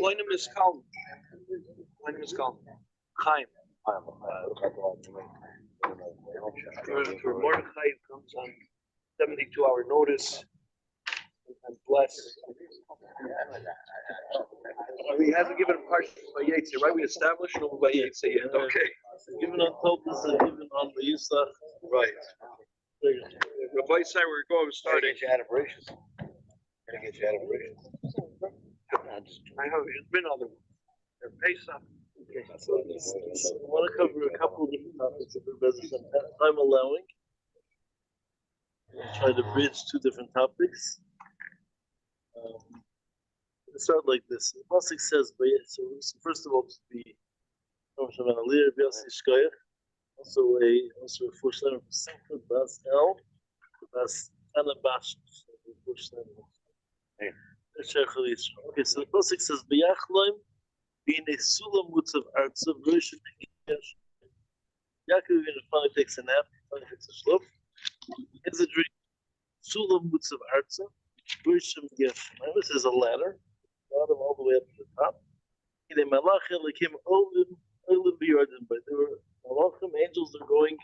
My name is Calm. My name is Calm. Chaim. For Mordechai comes on 72-hour notice and bless. We haven't given a partial by yetzer, right? We established no by yetzer yet. Okay. Given on Topus and given on the Yisach. Right. Rabbi said we're going starting. Get you out of bridges. I have it's been other Pesach. Okay, so I want to cover a couple of different topics if there's some time allowing. I'll try to bridge two different topics. Let's start like this. The Pasuk says, so first of all, to be also a first name of Simcha Bas El, Bas Anabash. Okay, so the Pasuk says, B'yachloim being a sulam mutzav artza version against Yaakov finally takes a nap, finally takes a shlof. Has a dream. Sulam mutzav artza version against this is a ladder, bottom all the way up to the top. In a malachim came olim biyardim, but there were malachim angels are going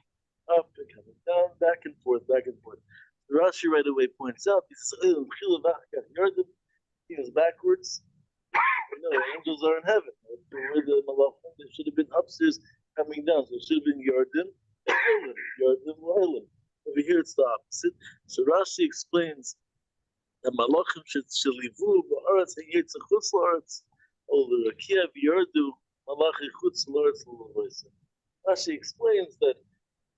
up and coming down, back and forth, back and forth. Rashi right away points out, he says, he goes backwards. No, the angels are in heaven. They should have been upstairs coming down. So it should have been Yardim and Yardim. Over here it's the opposite. So Rashi explains that Malachim should livu ba'aretz ha'yetzer chutz la'aretz or the Rakia v'yardu Malachi chutz la'aretz l'lovoisa. Rashi explains that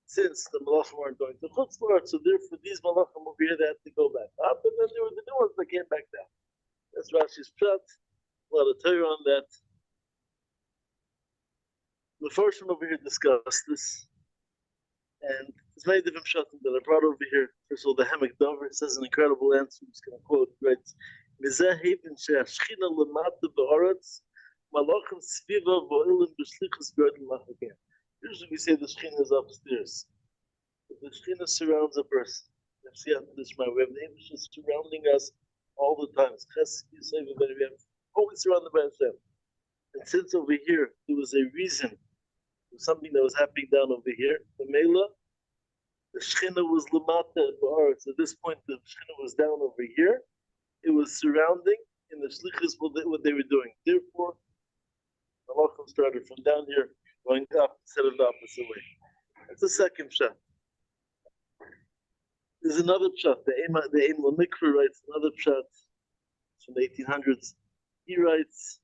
since the Malachim weren't going to chutz la'aretz, so therefore these Malachim over here they had to go back up, and then there were the new ones that came back down. That's Rashi's pshat. A lot of Torah on that. The first one over here discussed this, and there's many different pshatim that I brought over here. First of all, the Hamek Dover says an incredible answer. I'm just going to quote, right? Mizeh heven she'ashchina lemata ba'aretz malachim sviva v'olim b'shlichus b'yardim lachakem. Usually we say the Shechina is upstairs, but the Shechina surrounds a person. We have the angels surrounding us all the time. We have always surrounded by Hashem. And since over here there was a reason, there was something that was happening down over here, the Mela, the Shechina was lamata at Ba'aretz. At this point, the Shechina was down over here. It was surrounding in the Shlichus what they were doing. Therefore, the Malachim started from down here going up instead of the opposite way. That's the second shot. There's another shot. The Ein Lamikra writes another shot from the 1800s. He writes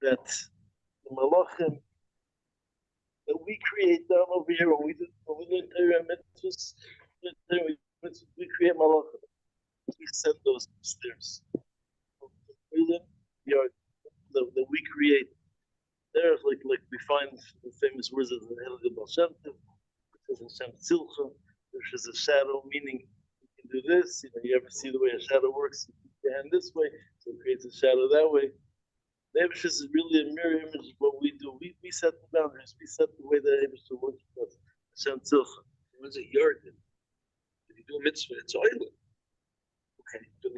that the Malachim that we create down over here when we learn Torah mitzvahs, we create Malachim. We send those upstairs. That we create. There, like we find the famous words of the Helga Baal Shem Tov, which is Hashem Tzilcha, which is a shadow, meaning you can do this. You ever see the way a shadow works? You keep your hand this way, so it creates a shadow that way. The Eibusha is really a mirror image of what we do. We set the boundaries. We set the way the Eibusha works with us. Hashem Tzilcha. When's it Yardim? If you do a mitzvah, it's oil. Okay. But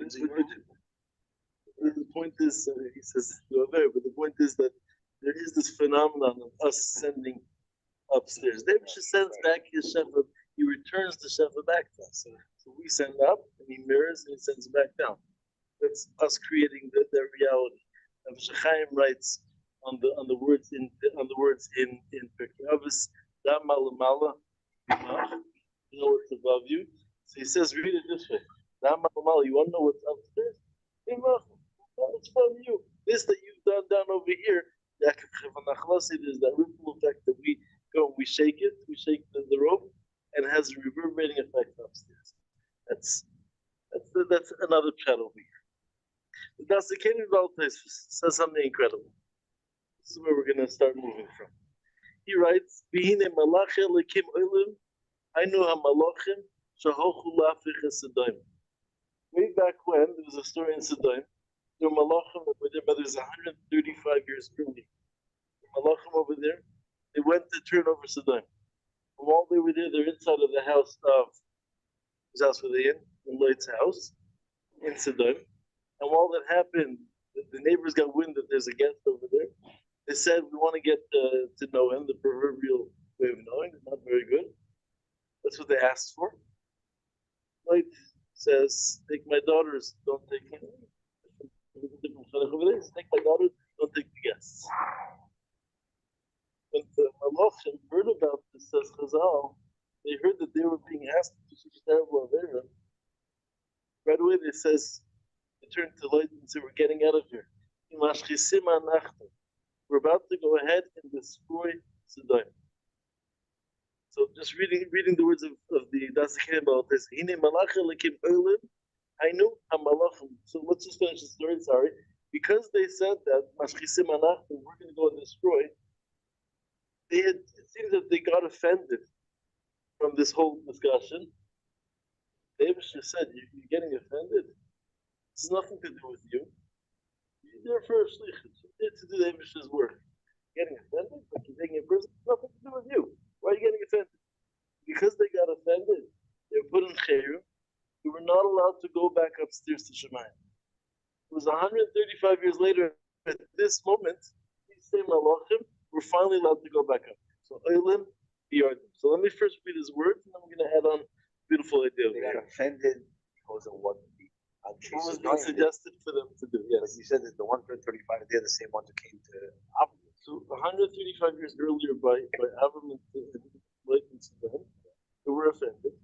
the point is, he says, but the point is that there is this phenomenon of us sending upstairs. The Eibusha sends back his Shefa, he returns the Shefa back to us. So we send up, and he mirrors, and he sends it back down. That's us creating that reality. And Reb Chaim writes on the words in Pirkei Avos, Dama Lamala, you know what's above you. So he says, read it this way. Dama Lamala, you want to know what's upstairs? It's from you. This that you've done down over here, there's that ripple effect that we go and we shake the rope, and it has a reverberating effect upstairs. That's another chat over here. That's the Kenyan Baltais says something incredible. This is where we're going to start moving from. He writes, Bihine malachim lekim olim, Hainu ha-malachim, shahochu la'afich es-Sodom. Way back when, there was a story in Sodom, there were malachim that were there, but there's 135 years early. The malachim over there, they went to turn over Sodom. And while they were there, they're inside of the house of, whose house were they in? In Lot's house, in Sodom. And while that happened, The neighbors got wind that there's a guest over there. They said, we want to get to know him, the proverbial way of knowing. Not very good. That's what they asked for. Light says, take my daughters, don't take him. Take my daughters, don't take the guests. When the Malachim heard about this, says Chazal, they heard that they were being asked to do such a terrible avera. Right away, they says, they turned to light and said, we're getting out of here. We're about to go ahead and destroy Sidon. So just reading the words of the Dasakim about this. So let's just finish the story, sorry. Because they said that we're going to go and destroy, it seems that they got offended from this whole discussion. David just said, you're getting offended? This has nothing to do with you. You're there for a shlichut. You're there to do the Abish's work. Getting offended? Like you're taking a person? Nothing to do with you. Why are you getting offended? Because they got offended, they were put in chayru. They were not allowed to go back upstairs to Shemayim. It was 135 years later, at this moment, these same malachim were finally allowed to go back up. So Olim, Yardim. So let me first read his words, and then I'm going to add on a beautiful idea. They got offended because of what was being suggested for them to do. Yes. But you said that the 135, they're the same ones who came to Appel. So 135 years earlier, by Avram and Sudan, they were offended.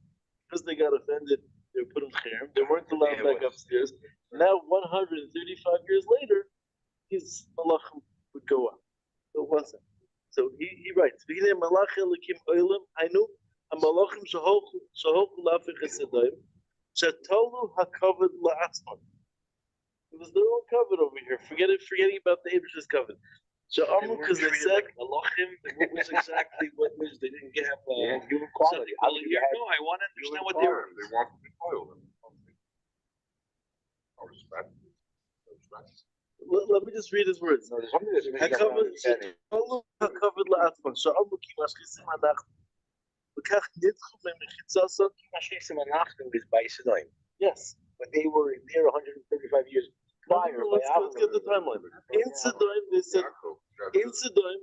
Because they got offended, they were put in cherem. They weren't allowed back upstairs. Now, 135 years later, his malachim would go up. So it wasn't. So he writes, "V'hinei malachim elikim olam hainu hamalachim shahochu lafich esedayim shetolu hakavod la'atzman." It was their own covet over here. Forgetting about the Abrah's covet. Because they said malachim. What was exactly what was they didn't have human quality. No, I want to understand what they were. They wanted to oil them. I respect. Let me just read his words. No, there's something that's missing out of understanding. Is by Sidon. Yes. But they were there 135 years prior. Let's get the timeline. In Sidon,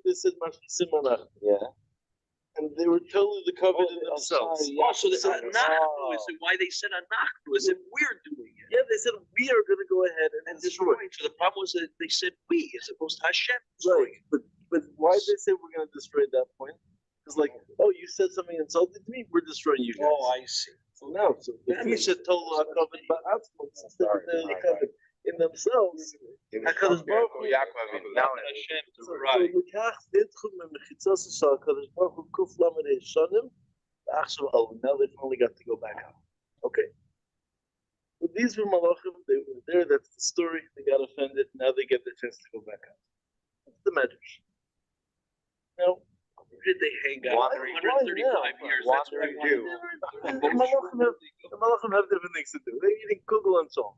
they said Mashkisim Manach. Yeah. And they were totally the covenant in themselves. So the Anachnu is why they said Anachnu. Is it we're doing it? Yeah, they said we are going to go ahead and destroy. So the problem was that they said we as opposed to Hashem. Right. But why did they say we're going to destroy at that point? It's like, oh, you said something insulting to me, we're destroying you guys. Oh, I see. So now, if you said total covenant, but absolutely the covenant in themselves. HaKadosh Baruch Hu. Now Hashem to So right. L'kach nidchum mechitzas shel HaKadosh Baruch Hu kuf lamed shanim. Now they finally got to go back out. Okay. So these were malachim. They were there. That's the story. They got offended. Now they get the chance to go back out. That's the medrash. Now, Did they hang out for 135 years? That's what Wandering Jew. the malachim have different things to do. They're eating kugel and salt.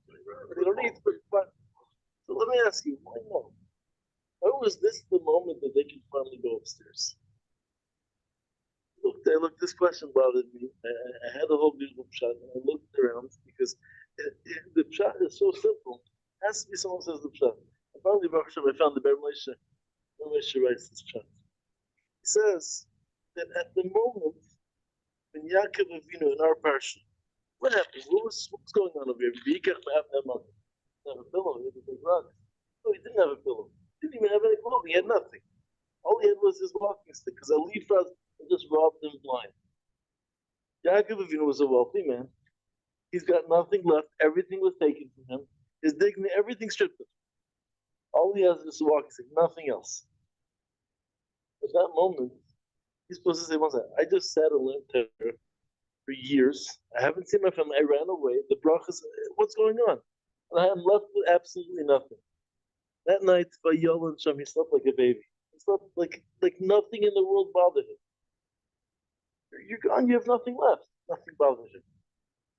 They don't eat. But so let me ask you, why not? Why was this the moment that they could finally go upstairs? Look, this question bothered me. I had a whole beautiful pshat, and I looked around because the pshat is so simple. It has to be someone who says the pshat. I found the Reb Mordechai. Reb Mordechai writes this pshat. He says that at the moment when Yaakov Avinu in our parsha, what happened? What's going on over here? V'yikach ma'av ha'mad. He didn't have a pillow. He had a big rock. No, he didn't have a pillow. He didn't even have any clothing. He had nothing. All he had was his walking stick because Eliphaz just robbed him blind. Yaakov Avinu was a wealthy man. He's got nothing left. Everything was taken from him. His dignity, everything stripped him. All he has is a walking stick, nothing else. At that moment, he's supposed to say, one second, I just sat and learned Torah for years. I haven't seen my family. I ran away. The brachas, what's going on? And I am left with absolutely nothing. That night, by Yol and Shem, he slept like a baby. He slept like nothing in the world bothered him. You're gone, you have nothing left. Nothing bothers him.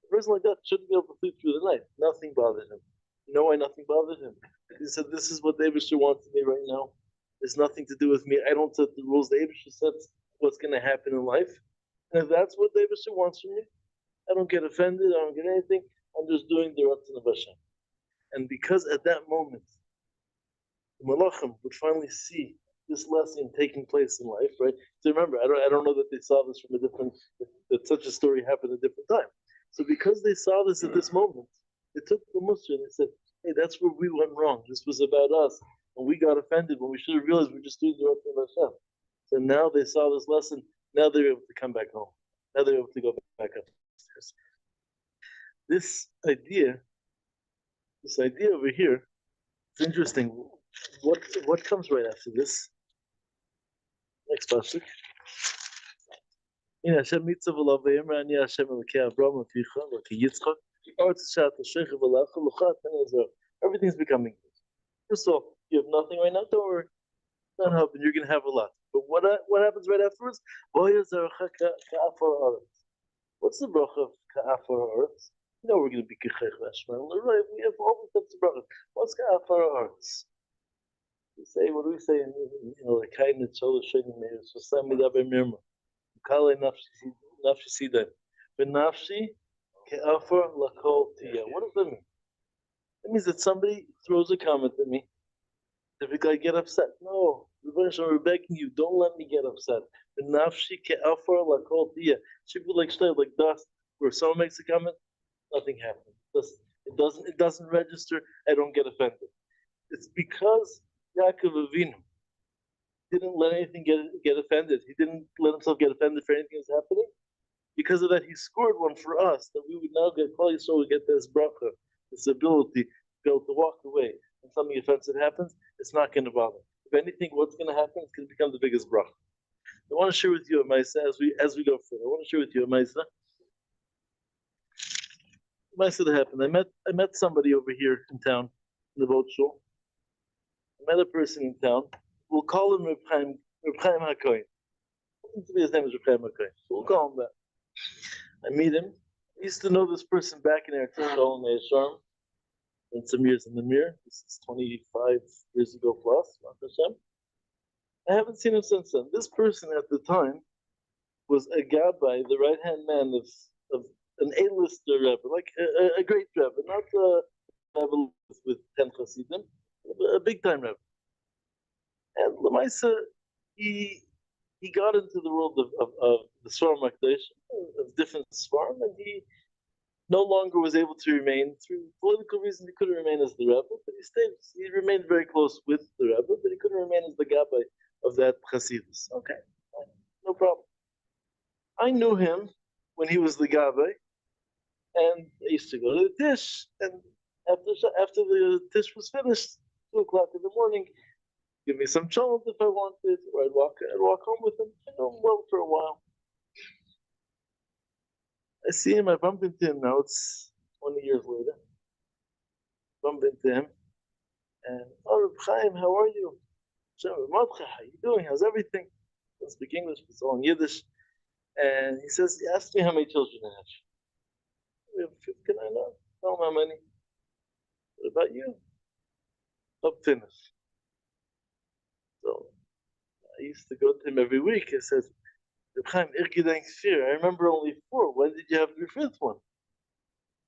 A person like that shouldn't be able to sleep through the night. Nothing bothers him. You know why nothing bothers him? He said, this is what David wants me right now. It's nothing to do with me. I don't set the rules. The Abishah sets what's going to happen in life. And if that's what the Abishah wants from me, I don't get offended. I don't get anything. I'm just doing the Ratzon of Hashem. And because at that moment, the Malachim would finally see this lesson taking place in life, right? So remember, I don't know that they saw this from a different, that such a story happened at a different time. So because they saw this at this moment, they took the Musar and they said, hey, that's where we went wrong. This was about us. And we got offended when we should have realized we're just doing the right thing of Hashem. So now they saw this lesson. Now they're able to come back home. Now they're able to go back upstairs. This idea over here, it's interesting. What comes right after this? Next pasuk. In Hashem mitzvah v'lav v'yemra ani Hashem elokei Avraham v'ticha v'ki Yitzchak v'artz shat l'sheich v'lach v'lochat v'nezor. Everything's becoming good. First of all, you have nothing right now. Don't worry. Not helping. You're going to have a lot. But what happens right afterwards? What's the bracha of ka'afar ha'aretz? You know we're going to be kechech v'ashman. Right? We have all the types of brachas. What's ka'afar ha'aretz? We say, what do we say in like kindness, shol shayim meir, so sami daber mirma. Kale nafshi sidem. V'nafshi ke'afar lakol tiya. What does that mean? It means that somebody throws a comment at me. If I get upset, no, we're begging you, don't let me get upset. V'nafshi ke'afar lakol tiya. Should be like dust, where someone makes a comment, nothing happens. It doesn't register. I don't get offended. It's because Yaakov Avinu didn't let anything get offended. He didn't let himself get offended for anything that's happening. Because of that, he scored one for us that we would now get this bracha, this ability to be able to walk away when something offensive happens. It's not going to bother. If anything, what's going to happen? It's going to become the biggest bracha. I want to share with you a Maisa as we go further. I want to share with you a Maisa. Maisa that happened. I met somebody over here in town in the boat show. I met a person in town. We'll call him Reb Chaim Hakohen. His name is Reb Chaim Hakohen. So we'll call him that. I meet him. I used to know this person back in Eretz Yisrael in Sharm. And some years in the mirror. This is 25 years ago plus. I haven't seen him since then. This person at the time was a gabbai, the right-hand man of an A-lister Rebbe, like a great Rebbe, not a Rebbe with 10 Hasidim, a big-time Rebbe. And Lamaisa, he got into the world of the Svarim Makdash, of different Svarim, and he no longer was able to remain, through political reasons, he couldn't remain as the Rebbe, but he remained very close with the Rebbe, but he couldn't remain as the Gabbai of that Chasidus. Okay, fine, no problem. I knew him when he was the Gabbai, and I used to go to the Tish, and after the Tish was finished, 2 o'clock in the morning, give me some cholent if I wanted, or I'd walk home with him. I know him well for a while. I see him, I bump into him now, it's 20 years later. Bump into him, and, oh, Reb Chaim, how are you? Reb Mordechai, how you doing? How's everything? I don't speak English, but it's all in Yiddish. And he says, he asked me how many children I have. We have 15, I know. Tell him how many. What about you? Up finish. So I used to go to him every week. He says, Reb Chaim, I remember only 4. When did you have your 5th one?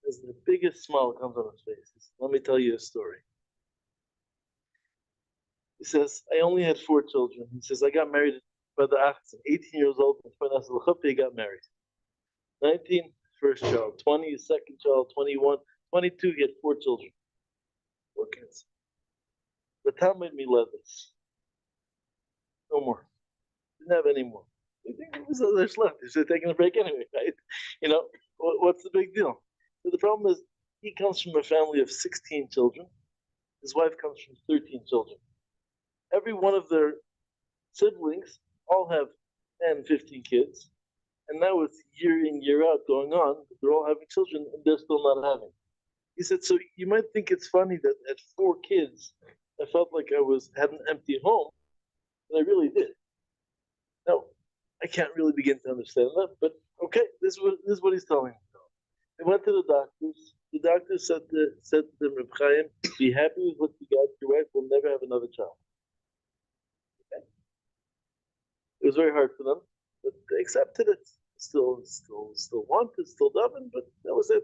There's the biggest smile comes on his face. He says, let me tell you a story. He says, I only had 4 children. He says, I got married by the 18 years old, he got married. 19, first child. 20, second child. 21, 22, he had 4 children. 4 kids. The town made me leathers. No more. Didn't have any more. You think there's left? They're taking a break anyway, right? You know, what's the big deal? So the problem is, he comes from a family of 16 children. His wife comes from 13 children. Every one of their siblings all have 10, 15 kids. And now it's year in, year out going on. They're all having children and they're still not having. He said, so you might think it's funny that at 4 kids, I felt like I had an empty home, but I really did. No, I can't really begin to understand that, but okay, this is what he's telling me. They went to the doctors. The doctor said to them, Reb Chaim, be happy with what you got. Your wife will never have another child. Okay. It was very hard for them, but they accepted it. Still wanted, still daven, but that was it.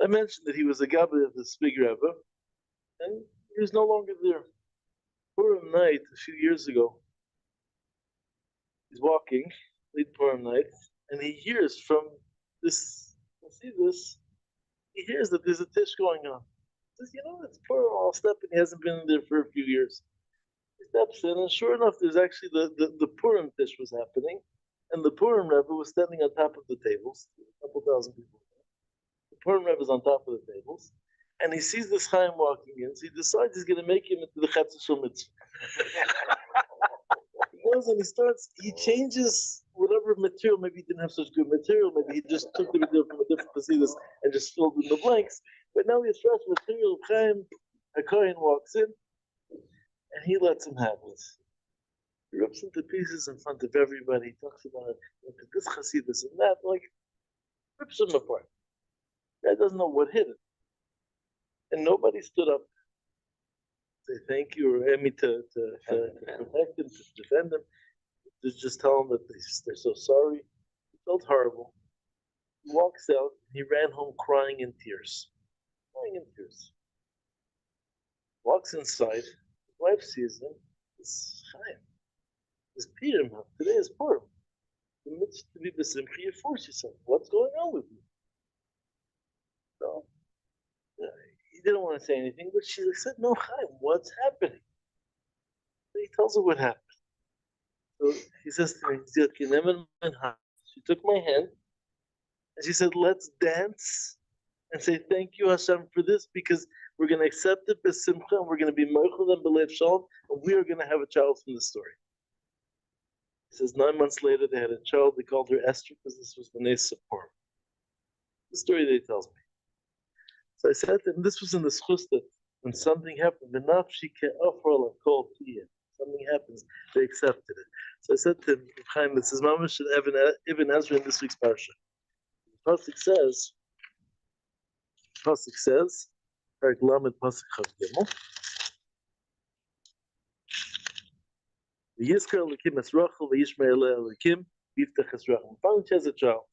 I mentioned that he was a gabbai of this big Rebbe, and He was no longer there. Purim night, a few years ago, he's walking, late Purim night, and he hears from this, he hears that there's a tish going on. He says, it's Purim, I'll step in. He hasn't been in there for a few years. He steps in, and sure enough, there's actually the Purim tish was happening, and the Purim Rebbe was standing on top of the tables, a couple thousand people. The Purim Rebbe is on top of the tables, and he sees this Chaim walking in, so he decides he's going to make him into the Chetzer Shel Mitzvah. He goes and he changes whatever material, maybe he didn't have such good material, maybe he just took the material from a different Hasidus and just filled in the blanks, but now he has fresh material. Chaim Hakohen walks in, and he lets him have it. He rips into pieces in front of everybody, he talks about it, this Hasidus and that, rips him apart. Guy doesn't know what hit it. And nobody stood up to say thank you or Emmy to protect him, to defend him. Just tell him that they're so sorry. He felt horrible. He walks out, he ran home crying in tears. Walks inside, his wife sees him. It's Chaim. It's Peter. Today is Purim. The midst to be besimcha, you force yourself. What's going on with you? So, he didn't want to say anything, but she said, no, Chaim, what's happening? So he tells her what happened. So he says to me, she took my hand, and she said, let's dance and say thank you, Hashem, for this, because we're going to accept it besimcha, and we're going to be mochel and belev shalom, and we are going to have a child from the story. He says 9 months later, they had a child. They called her Esther because this was the Nes Purim. The story that he tells me. So I said to him, this was in the schus that when something happened, something happens, they accepted it. So I said to him, Chaim, this is Mamash and Even Ezra in this week's parsha. The pasuk says, Parak Lamed pasuk Chav Gimel. V'yizkar Elokim es Rachel v'yishmer Elokim v'yiftach es Rachel. Finally, she has a child.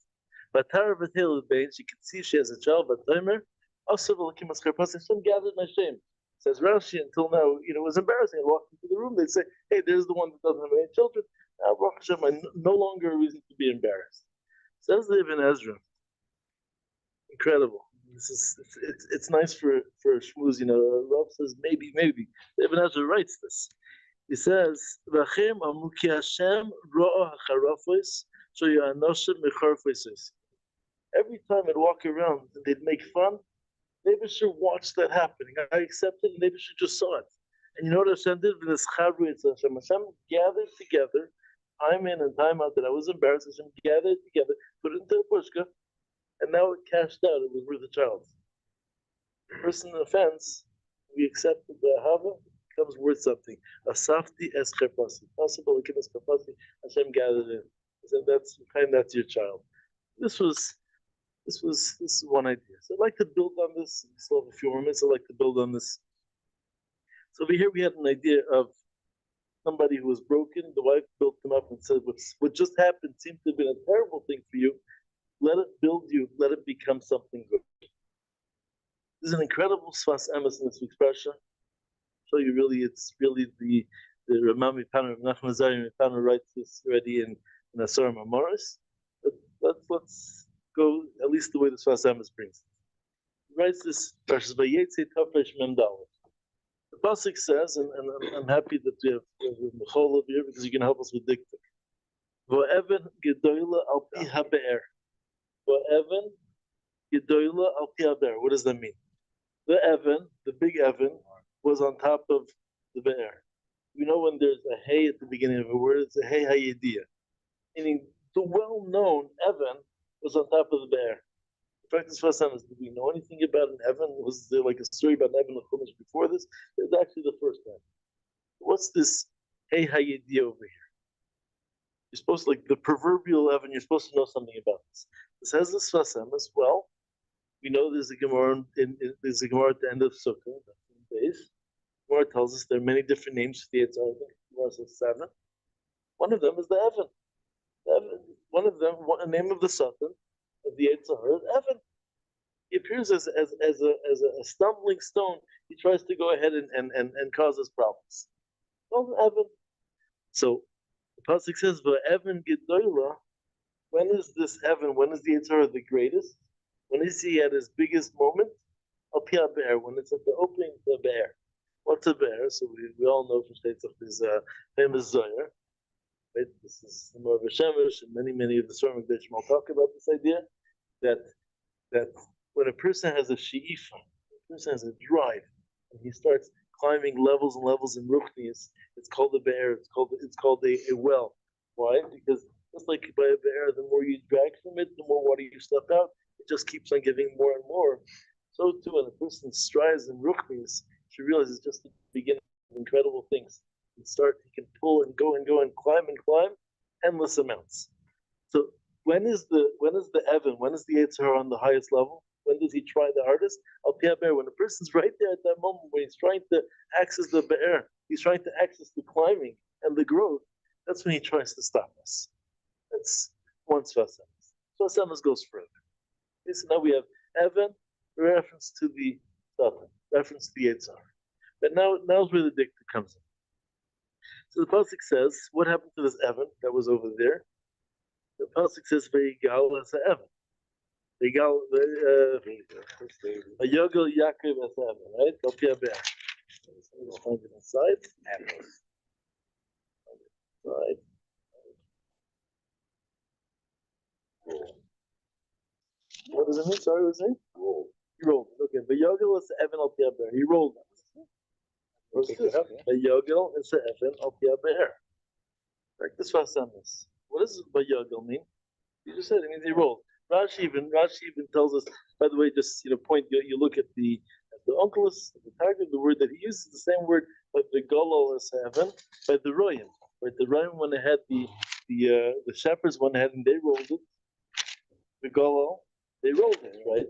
V'atara v'tehel l'bein, she could see she has a child. V'atomer Asav Elokim es Karpas. Hashem gathered my shame. Says Rashi, until now, it was embarrassing. I walked into the room, they'd say, hey, there's the one that doesn't have any children. Now, Baruch Hashem, I no longer a reason to be embarrassed. Says the Ibn Ezra. Incredible. It's nice for shmooze, Rav says, maybe. The Ibn Ezra writes this. He says, V'achem amuki Hashem ro'ah hacharafos shoyanoshim mecharfos. Every time I'd walk around and they'd make fun, Neighbor should watch that happening. I accepted it, Neighbor should just saw it. And you know what Hashem did? Hashem gathered together, time in and time out that I was embarrassed. Hashem gathered together, put it into a pushka, and now it cashed out. It was worth a child. The person in the fence, we accepted the Ahava, becomes worth something. Asafti es chepasi. Possible Elokim es chepasi. Hashem gathered in. He said, that's your child. This is one idea. So I'd like to build on this. We still have a few more minutes. I'd like to build on this. So over here we had an idea of somebody who was broken. The wife built him up and said, what just happened seemed to have been a terrible thing for you. Let it build you. Let it become something good. There's an incredible Sfas Emes in this week's parsha. So it's really the Reb Chaim Hakohen, Reb Mordechai writes this already in Asar Mamoris. But let's go at least the way the Sfas Emes brings it. He writes this verses by Yetzer Tafresh Mem Dalet. The pasuk says, and I'm happy that we have Michal over here because you can help us with diktik. V'evan gedoyla al pi habe'er. V'evan gedoyla al pi habe'er. What does that mean? The Evan, the big Evan, was on top of the be'er. You know when there's a hey at the beginning of a word, it's a hey hayediyah. Meaning the well-known Evan was on top of the bear. In fact, this first time, did we know anything about an Evan? Was there like a story about an Evan Chumash before this? It was actually the first time. What's this hey hayedi over here? You're supposed to, like the proverbial Evan, you're supposed to know something about this. This has this Sfas Emes. Well, we know there's a Gemara there's a Gemara at the end of Sukkah, days. Gemara tells us there are many different names for the yetzer. Gemara says 7. One of them is the Evan. One of them, a name of the Satan of the yetzer is Evan. He appears as a stumbling stone. he tries to go ahead and cause us problems. Well, Evan. So the pasuk says, "Evan Gedola." When is this Evan? When is the yetzer the greatest? When is he at his biggest moment? Al Pia Be'er, when it's at the opening of the Be'er. What's a Be'er? So we all know from states of his famous Zohar. Right? This is more of a Shemesh, and many of the Surah will talk about this idea that when a person has a she'ifa, a person has a drive, and he starts climbing levels and levels in Ruchnius, it's called a Be'er, it's called a well. Why? Because just like by a Be'er, the more you drag from it, the more water you stuff out, it just keeps on giving more and more. So too, when a person strives in Ruchnius, she realizes just the beginning of incredible things. He can pull and go and climb endless amounts. So when is the Evan? When is the yetzer on the highest level? When does he try the hardest? Al Pia Be'er. When a person's right there at that moment when he's trying to access the Be'er, he's trying to access the climbing and the growth. That's when he tries to stop us. That's one Sfas Emes. Sfas Emes goes further. Okay, so now we have Evan, reference to the Satan, reference to the yetzer. But now's where the dicta comes in. So the pasuk says, what happened to this Evan that was over there? The pasuk says, "Veigal as Evan." Veigal, a Yogel Yaakov as Evan, right? Al Pia Be'er. Let's find it inside. Right. What does it mean? Sorry, what was it? He rolled. Okay, Veigal is Evan Al Pia Be'er. He rolled. What's this? Veigal is Evan Al Pia Be'er. Like this Sfas Emes. What does Veigal mean? You just said it means he rolled. Rashi even tells us. By the way, just point you look at the Onkelos, the target, the word that he uses the same word, but the Golol is heaven, by the Royim. Right, the Royim went ahead, the shepherds went ahead and they rolled it. The Golol, they rolled it, right?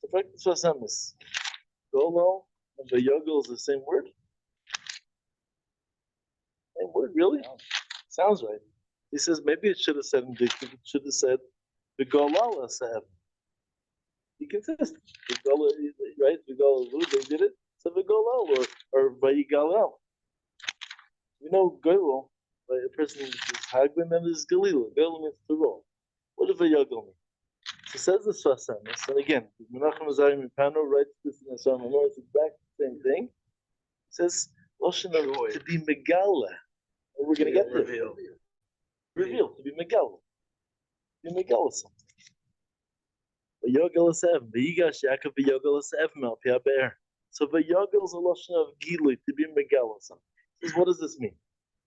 The fact is Sfas Emes. Golol and the Yogel is the same word. Same word, really? Sounds right. He says maybe it should have said indicative. It should have said the Golal Sahab. Be consistent. The Golal, right? The Golal, they did it. So the Golal or Vayigalel. We know Golal, like a person is Hagman and there's Galila. Galil means to roll. What does Vayagal mean? So says the Sfas Emes, and again, Mharan MiPano writes this in the Psalm. It's exactly the same thing. It says to be Megala. And we're going to get there. Reveal, to be Megala. To be Megala something. V'yogel esevim, v'yigash Yaakov v'yogel esevim al Pia Be'er. So v'yogel is a lotion of gilui, to be Megala something. He says, what does this mean?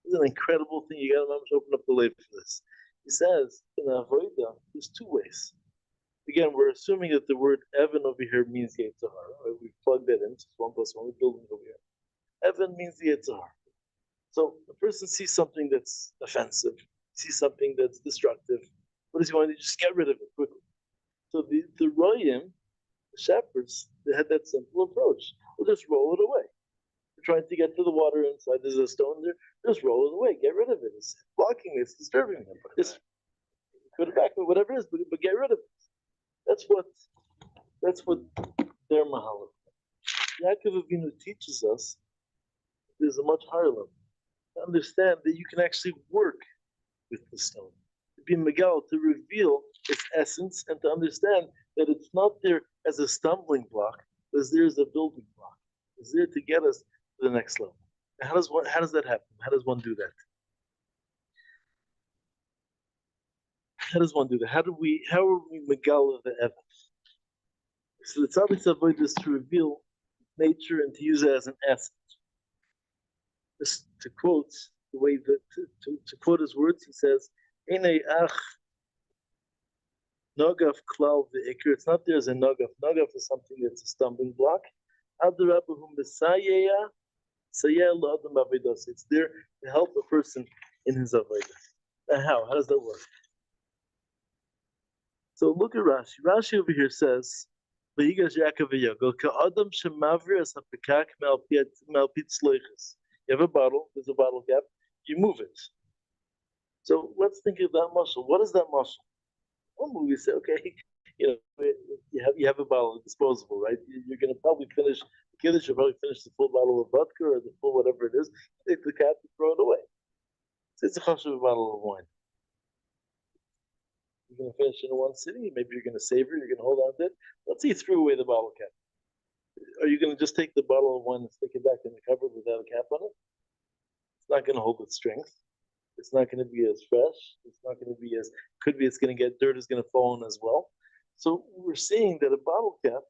This is an incredible thing. You got to open up the lid for this. He says, in Avodah, there's two ways. Again, we're assuming that the word Evan over here means yetzer. Right? We plug that in. It's 1 plus 1. We're building over here. Evan means the yetzer. So a person sees something that's offensive, sees something that's destructive. What does he want to do? Just get rid of it quickly. So the Royim, the shepherds, they had that simple approach. We'll just roll it away. We're trying to get to the water inside. There's a stone there. Just roll it away. Get rid of it. It's blocking me. It's disturbing me. Just put it back, whatever it is, but get rid of it. That's what their mahalach. Yaakov Avinu teaches us there's a much higher level. To understand that you can actually work with the stone. To be Megal, to reveal its essence and to understand that it's not there as a stumbling block, but it's there as a building block. It's there to get us to the next level. And how does that happen? How does one do that? How does one do that? How are we Megal of the Evan? So the tzaddik avoid is to reveal nature and to use it as an essence. Just to quote the way that to quote his words, he says, "Enei ach nogaf klal ve'ikr." It's not there as a nogaf. Nogaf is something that's a stumbling block. Adarabahum b'sayeya sayeh la'adam avidos. It's there to help a person in his avodah. Now, how does that work? So look at Rashi. Rashi over here says, "V'yigash Yaakov v'yogel ka'adam shemavir as hapekak me'alpit sloiches." You have a bottle. There's a bottle cap. You move it. So let's think of that muscle. What is that muscle? One movie say, okay, you have a bottle, disposable, right? You're going to probably finish kiddush, you probably finish the full bottle of vodka or the full whatever it is. Take the cap and throw it away. So it's a chashuv bottle of wine. You're going to finish in one sitting. Maybe you're going to savor. You're going to hold on to it. Let's say you threw away the bottle cap. Are you going to just take the bottle of wine and stick it back in the cupboard without a cap on it? It's not going to hold its strength. It's not going to be as fresh. It's not going to be as, could be it's going to get dirt is going to fall in as well. So we're seeing that a bottle cap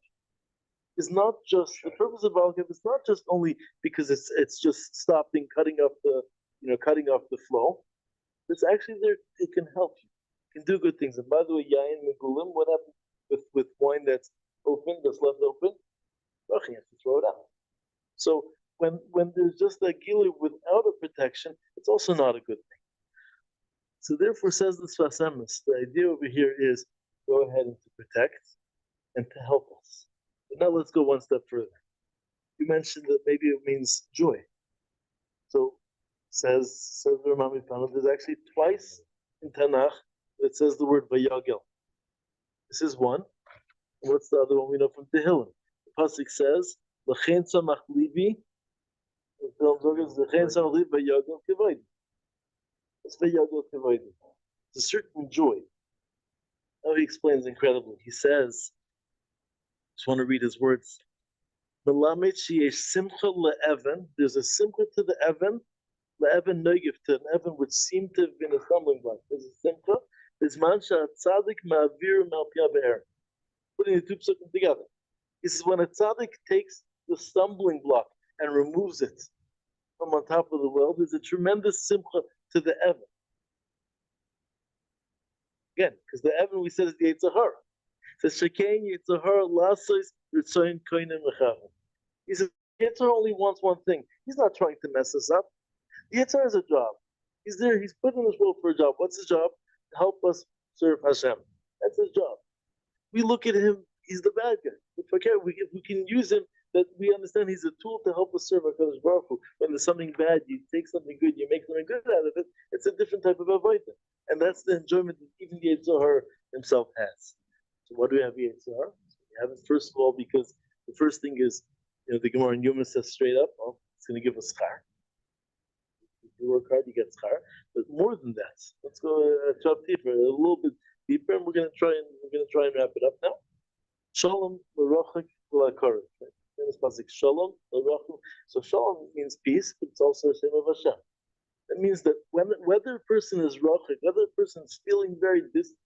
is not just, the purpose of bottle cap is not just only because it's just stopping, cutting off the flow. It's actually there, it can help you. It can do good things. And by the way, yain megulim, what happens with wine that's open, that's left open? You have to throw it out. So when there's just a gili without a protection, it's also not a good thing. So therefore, says the Sfas Emes, the idea over here is go ahead and to protect and to help us. But now let's go one step further. You mentioned that maybe it means joy. So says Reb Chaim Hakohen, there's actually twice in Tanakh that says the word vayagel. This is one. What's the other one we know from Tehillim? The pasuk says, "L'chein tzamach libi." L'chein tzamach libi vayagel kivaydi. It's vayagel kivaydi. It's a certain joy. Now he explains incredibly. He says, just want to read his words. There's a simcha to the Evan, le'evan noigif, to an Evan which seemed to have been a stumbling block. There's a simcha. There's mansha tzaddik ma'avir malpia be'er. Putting the two psukim together. He says when a tzaddik takes the stumbling block and removes it from on top of the well, there's a tremendous simcha to the Evan. Again, because the Evan we said is the yetzer. Says Shekain Yitzhar Lasois Ritzoin Koinen Mechavim. He says Yitzhar only wants one thing. He's not trying to mess us up. Yitzhar has a job. He's there. He's put in this world for a job. What's his job? To help us serve Hashem. That's his job. We look at him. He's the bad guy. If we can use him, that we understand he's a tool to help us serve HaKadosh Baruch Hu. When there's something bad, you take something good, you make something good out of it. It's a different type of avodah, and that's the enjoyment that even the Yitzhar himself has. So what do we have yetzer? We have it first of all because the first thing is, the Gemara in Yuma says straight up, it's going to give us schar. If you work hard, you get schar. But more than that, let's go a little bit deeper, and we're going to try and wrap it up now. Shalom l'rochak l'akaret. Famous pasuk Shalom l'rochak. So Shalom means peace, but it's also a name of Hashem. That means that whether a person is rochak, whether a person is feeling very distant.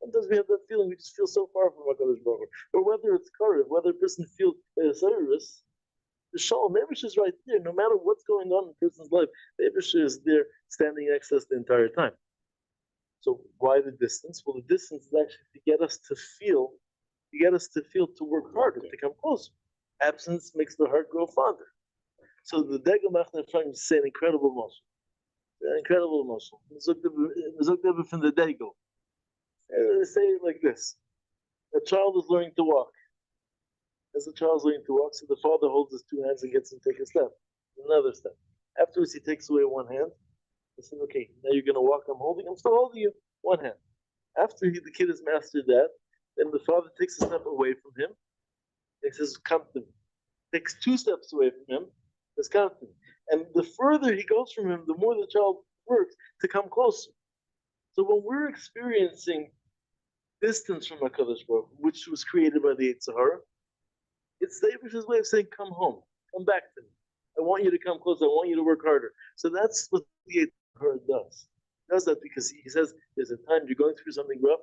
Sometimes we have that feeling, we just feel so far from HaKadosh Baruch Hu. Or whether it's karev, whether a person feels a service, the shalom, the Eibusher is right there. No matter what's going on in a person's life, the Eibusher is there standing next to us the entire time. So why the distance? Well, the distance is actually to get us to feel, to work harder, to come closer. Absence makes the heart grow fonder. So the Degel Machne Ephraim is an incredible emotion. An incredible emotion. Mizuk from the Degel. They say it like this: a child is learning to walk. As the child is learning to walk, so the father holds his two hands and gets him to take a step, another step. Afterwards, he takes away one hand. He says, "Okay, now you're going to walk. I'm still holding you. One hand." After the kid has mastered that, then the father takes a step away from him. And he says, "Come to me." Takes two steps away from him. Says, "Come to me." And the further he goes from him, the more the child works to come closer. So when we're experiencing distance from HaKadosh Baruch Hu, which was created by the yetzer, it's the Eibusher's way of saying, "Come home, come back to me. I want you to come closer. I want you to work harder." So that's what the yetzer does. He does that because he says, "There's a time you're going through something rough,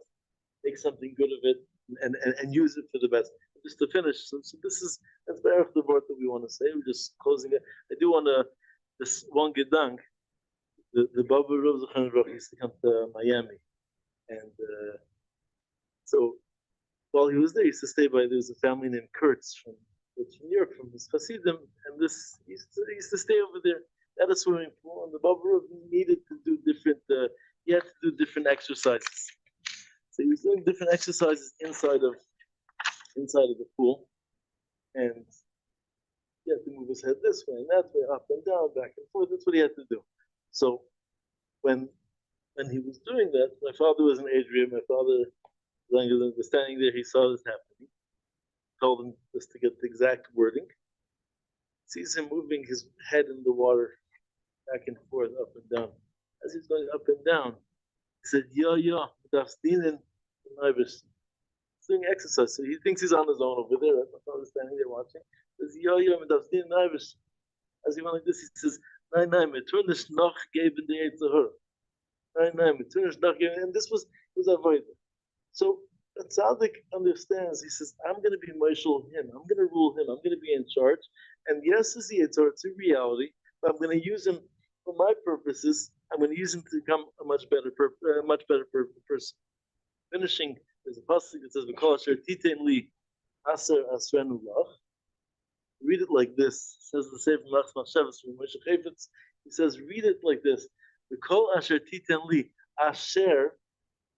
make something good of it, and use it for the best." Just to finish, so that's the word that we want to say. We're just closing it. I do want to this one gedank. The Baba Reb Chaim Hakohen used to come to Miami, and so while he was there, he used to stay by. There was a family named Kurtz from New York, from his Hasidim, and he used to stay over there at a swimming pool. And the Baba Reb needed to do different. He had to do different exercises. So he was doing different exercises inside of the pool, and he had to move his head this way and that way, up and down, back and forth. That's what he had to do. So when he was doing that, my father was in Adria. My father was standing there. He saw this happening. Told him just to get the exact wording. sees him moving his head in the water, back and forth, up and down. As he's going up and down, he said, Yo, that's Dinin, He's doing exercise. So he thinks he's on his own over there. I'm not standing there watching. He says, Yo, that's Dinin, As he went like this, he says, Nein, turn this noch geben the yetzer. Nein, turn this noch geben. And this was avoided. So the tzaddik understands. He says, I'm going to be Moshel him. I'm going to rule him. I'm going to be in charge. And yes, it's yetzer. It's a reality. But I'm going to use him for my purposes. I'm going to use him to become a much better person. Finishing, there's a pasuk that says, "V'kol asher titen li aser asrenu lach." Read it like this. It says the same from Machs Machshavas from Moshe Chayfetz. He says, read it like this: "V'kol asher titen li asher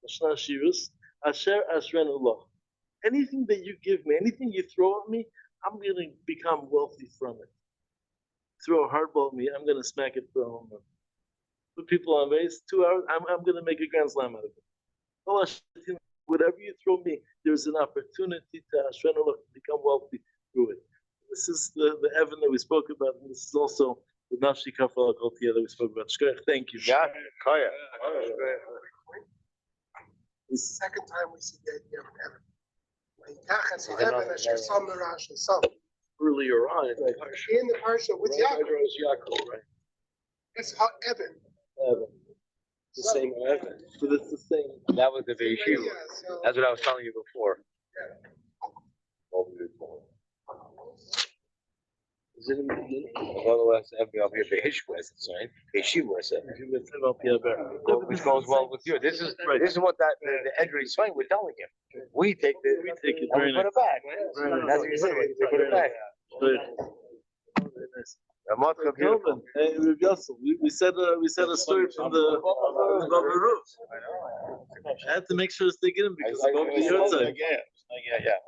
Mashna Shirus asher asrenu lach." Anything that you give me, anything you throw at me, I'm going to become wealthy from it. Throw a hardball at me, I'm going to smack it for a home run. Put people on base, 2 hours, I'm going to make a grand slam out of it. Whatever you throw me, there's an opportunity to become wealthy through it. This is the Evan that we spoke about, and this is also the Nafshi Kafal Altia that we spoke about. Shkoyach, thank you. Yeah, Kaya. The second time we see the idea of Evan. Evan Asher Sam Merash and Sam. Earlier on, In the parsha with Yaakov. It's Evan. Evan. The same Evan. So that's the same. That was the issue. Yeah, so, That's what I was telling you before. Is it in the beginning? Otherwise, I'll be a Hishwes, right? Yeshiva, which goes well with you. This is what the Edry is saying. We're telling him. We take it and we put it back. That's what you say. We put it back. Very nice. Reb Yossel, we said a story from the Baba Roof. I had to make sure to dig in because of the yetzer. Yeah.